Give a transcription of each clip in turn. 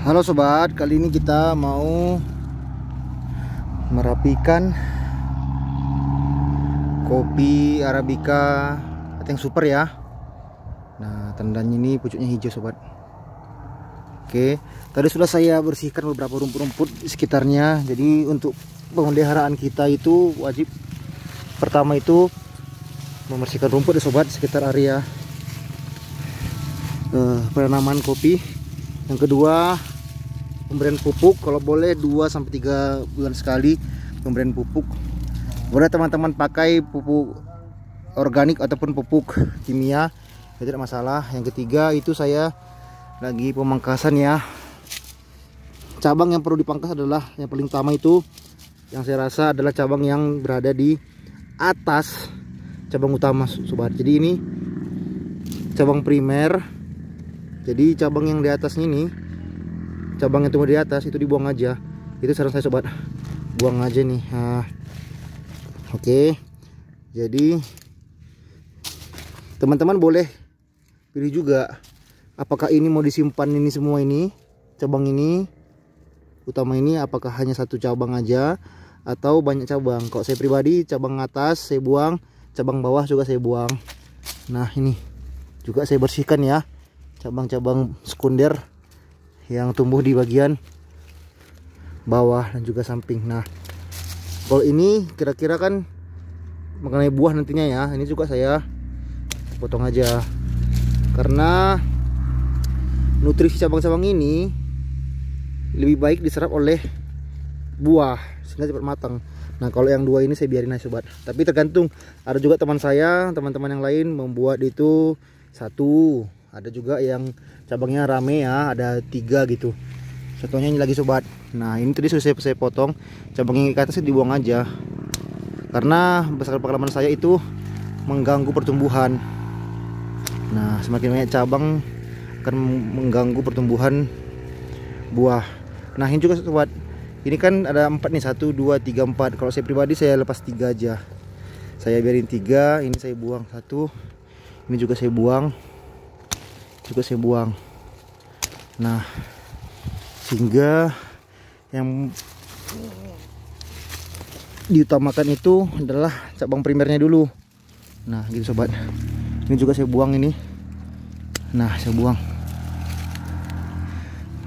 Halo sobat, kali ini kita mau merapikan kopi Arabica yang super ya. Nah, tandanya ini pucuknya hijau sobat. Oke, tadi sudah saya bersihkan beberapa rumput-rumput di sekitarnya. Jadi untuk pemeliharaan kita itu wajib pertama itu membersihkan rumput ya sobat, sekitar area penanaman kopi. Yang kedua, pemberian pupuk, kalau boleh 2-3 bulan sekali pemberian pupuk. Boleh teman-teman pakai pupuk organik ataupun pupuk kimia, ya tidak masalah. Yang ketiga itu saya lagi pemangkasan ya. Cabang yang perlu dipangkas adalah yang paling utama itu, yang saya rasa adalah cabang yang berada di atas cabang utama sobat. Jadi ini cabang primer. Jadi cabang yang di atasnya ini, cabang yang tumbuh di atas itu dibuang aja. Itu saran saya sobat, buang aja nih. Nah, oke. Jadi teman-teman boleh pilih juga apakah ini mau disimpan ini semua ini cabang ini utama ini, apakah hanya satu cabang aja atau banyak cabang. Kalau saya pribadi cabang atas saya buang, cabang bawah juga saya buang. Nah ini juga saya bersihkan ya, cabang-cabang sekunder yang tumbuh di bagian bawah dan juga samping. Nah, kalau ini kira-kira kan mengenai buah nantinya ya, ini juga saya potong aja karena nutrisi cabang-cabang ini lebih baik diserap oleh buah sehingga cepat matang. Nah, kalau yang dua ini saya biarin aja sobat, tapi tergantung. Ada juga teman saya, teman-teman yang lain membuat itu satu, ada juga yang cabangnya rame ya, ada 3 gitu. Contohnya ini lagi sobat. Nah ini tadi sudah saya potong, cabangnya ke atas dibuang aja karena berdasarkan pengalaman saya itu mengganggu pertumbuhan. Nah semakin banyak cabang akan mengganggu pertumbuhan buah. Nah ini juga sobat, ini kan ada 4 nih, 1, 2, 3, 4. Kalau saya pribadi saya lepas 3 aja, saya biarin 3. Ini saya buang 1, ini juga saya buang, Nah sehingga yang diutamakan itu adalah cabang primernya dulu. Nah gitu sobat, ini juga saya buang ini. Nah saya buang.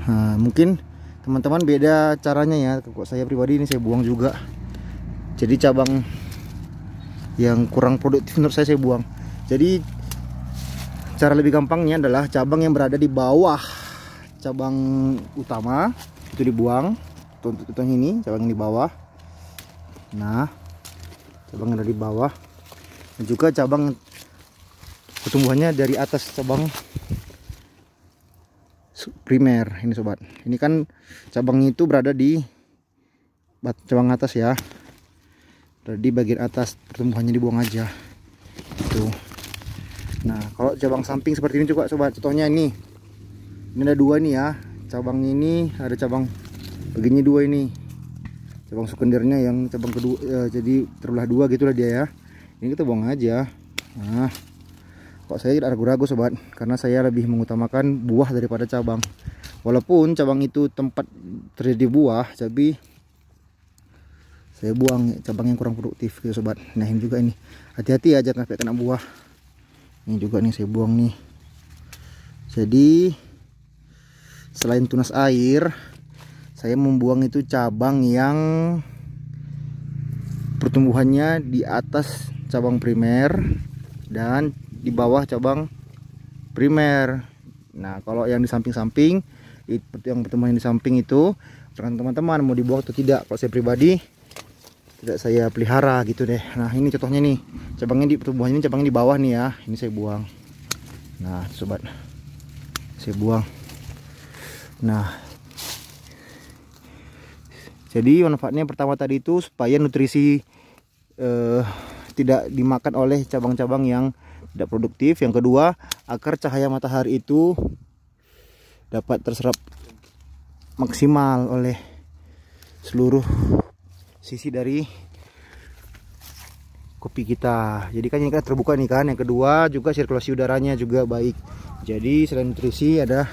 Nah mungkin teman-teman beda caranya ya, kok saya pribadi ini saya buang juga. Jadi cabang yang kurang produktif menurut saya buang. Jadi cara lebih gampangnya adalah cabang yang berada di bawah cabang utama itu dibuang. Contohnya ini cabang yang di bawah. Nah, cabang yang ada di bawah, dan juga cabang pertumbuhannya dari atas cabang primer ini sobat. Ini kan cabang itu berada di cabang atas ya, berada di bagian atas, pertumbuhannya dibuang aja. Itu. Nah kalau cabang samping seperti ini juga sobat, contohnya ini ada 2 nih ya, cabang ini ada cabang bagiannya 2 ini, cabang sekundernya yang cabang kedua, jadi terbelah 2 gitulah dia ya. Ini kita buang aja. Nah kok saya tidak ragu-ragu sobat, karena saya lebih mengutamakan buah daripada cabang. Walaupun cabang itu tempat terjadi buah, tapi saya buang cabang yang kurang produktif gitu sobat. Nah ini juga ini, hati-hati aja sampai kena buah. Ini juga nih saya buang nih. Jadi selain tunas air, saya membuang itu cabang yang pertumbuhannya di atas cabang primer dan di bawah cabang primer. Nah kalau yang di samping-samping, yang pertumbuhan di samping itu teman-teman mau dibuang atau tidak. Kalau saya pribadi tidak saya pelihara gitu deh. Nah ini contohnya nih, cabangnya di pertumbuhannya, cabangnya di bawah nih ya, ini saya buang. Nah sobat, saya buang. Nah jadi manfaatnya pertama tadi itu supaya nutrisi tidak dimakan oleh cabang-cabang yang tidak produktif. Yang kedua, agar cahaya matahari itu dapat terserap maksimal oleh seluruh sisi dari kopi kita. Jadi kan ini kan terbuka nih kan. Yang kedua juga sirkulasi udaranya juga baik. Jadi selain nutrisi adalah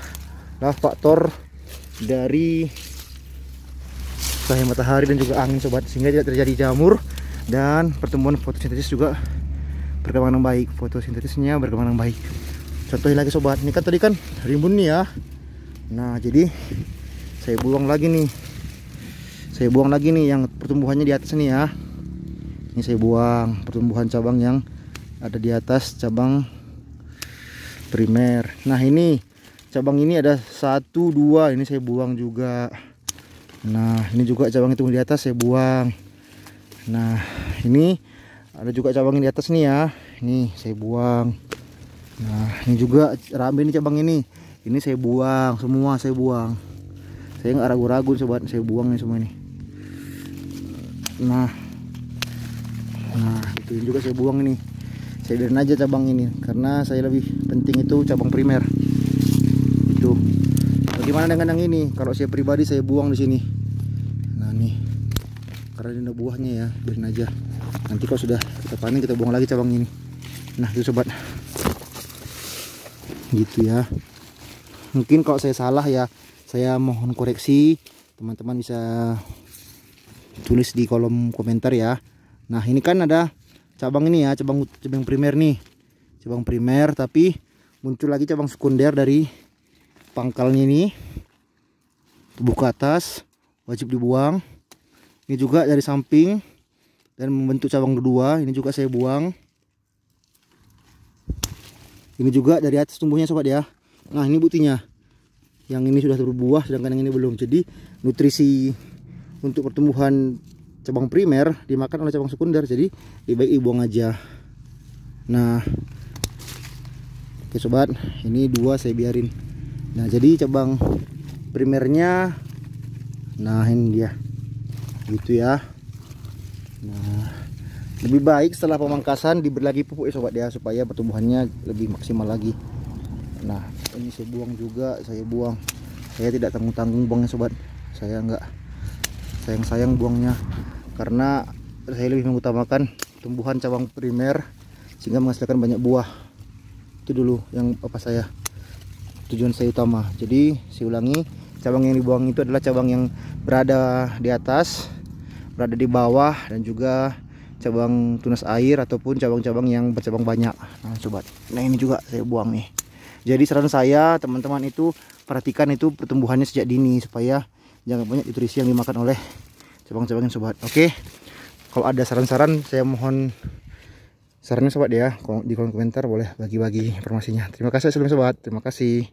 faktor dari cahaya matahari dan juga angin sobat, sehingga tidak terjadi jamur dan pertumbuhan fotosintesis juga berkembang dengan baik. Fotosintesisnya berkembang dengan baik. Contohnya lagi sobat, ini kan tadi kan rimbun nih ya. Nah jadi saya buang lagi nih, yang pertumbuhannya di atas nih ya. Ini saya buang pertumbuhan cabang yang ada di atas cabang primer. Nah ini cabang ini ada 1, 2, ini saya buang juga. Nah ini juga cabang itu di atas saya buang. Nah ini ada juga cabang di atas nih ya, ini saya buang. Nah ini juga rame nih cabang ini saya buang semua, saya buang. Saya nggak ragu-ragu sobat, saya buang nih semua ini. Nah itu juga saya buang ini. Saya biarin aja cabang ini karena saya lebih penting itu cabang primer. Itu. Bagaimana dengan yang ini? Kalau saya pribadi saya buang di sini. Nah nih, karena ini ada buahnya ya, biarin aja. Nanti kalau sudah kita panen kita buang lagi cabang ini. Nah itu sobat, gitu ya. Mungkin kalau saya salah ya, saya mohon koreksi. Teman-teman bisa tulis di kolom komentar ya. Nah ini kan ada cabang ini ya, cabang primer nih, cabang primer, tapi muncul lagi cabang sekunder dari pangkalnya ini, tubuh ke atas, wajib dibuang. Ini juga dari samping dan membentuk cabang kedua, ini juga saya buang. Ini juga dari atas tumbuhnya sobat ya. Nah ini buktinya, yang ini sudah berbuah sedangkan yang ini belum. Jadi nutrisi untuk pertumbuhan cabang primer dimakan oleh cabang sekunder, jadi lebih baik dibuang aja. Nah oke sobat, ini 2 saya biarin. Nah jadi cabang primernya, nah ini dia, gitu ya. Nah lebih baik setelah pemangkasan diberi lagi pupuk ya sobat ya, supaya pertumbuhannya lebih maksimal lagi. Nah ini saya buang juga, saya buang. Saya tidak tanggung-tanggung buangnya sobat, saya enggak sayang-sayang buangnya, karena saya lebih mengutamakan tumbuhan cabang primer sehingga menghasilkan banyak buah. Itu dulu yang tujuan saya utama. Jadi saya ulangi, cabang yang dibuang itu adalah cabang yang berada di atas, berada di bawah, dan juga cabang tunas air ataupun cabang-cabang yang bercabang banyak. Nah sobat, nah ini juga saya buang nih. Jadi saran saya teman-teman itu perhatikan itu pertumbuhannya sejak dini, supaya jangan banyak nutrisi yang dimakan oleh cabang-cabangnya sobat. Oke, kalau ada saran-saran saya mohon sarannya sobat ya, di kolom komentar boleh bagi-bagi informasinya. Terima kasih sebelumnya sobat, terima kasih.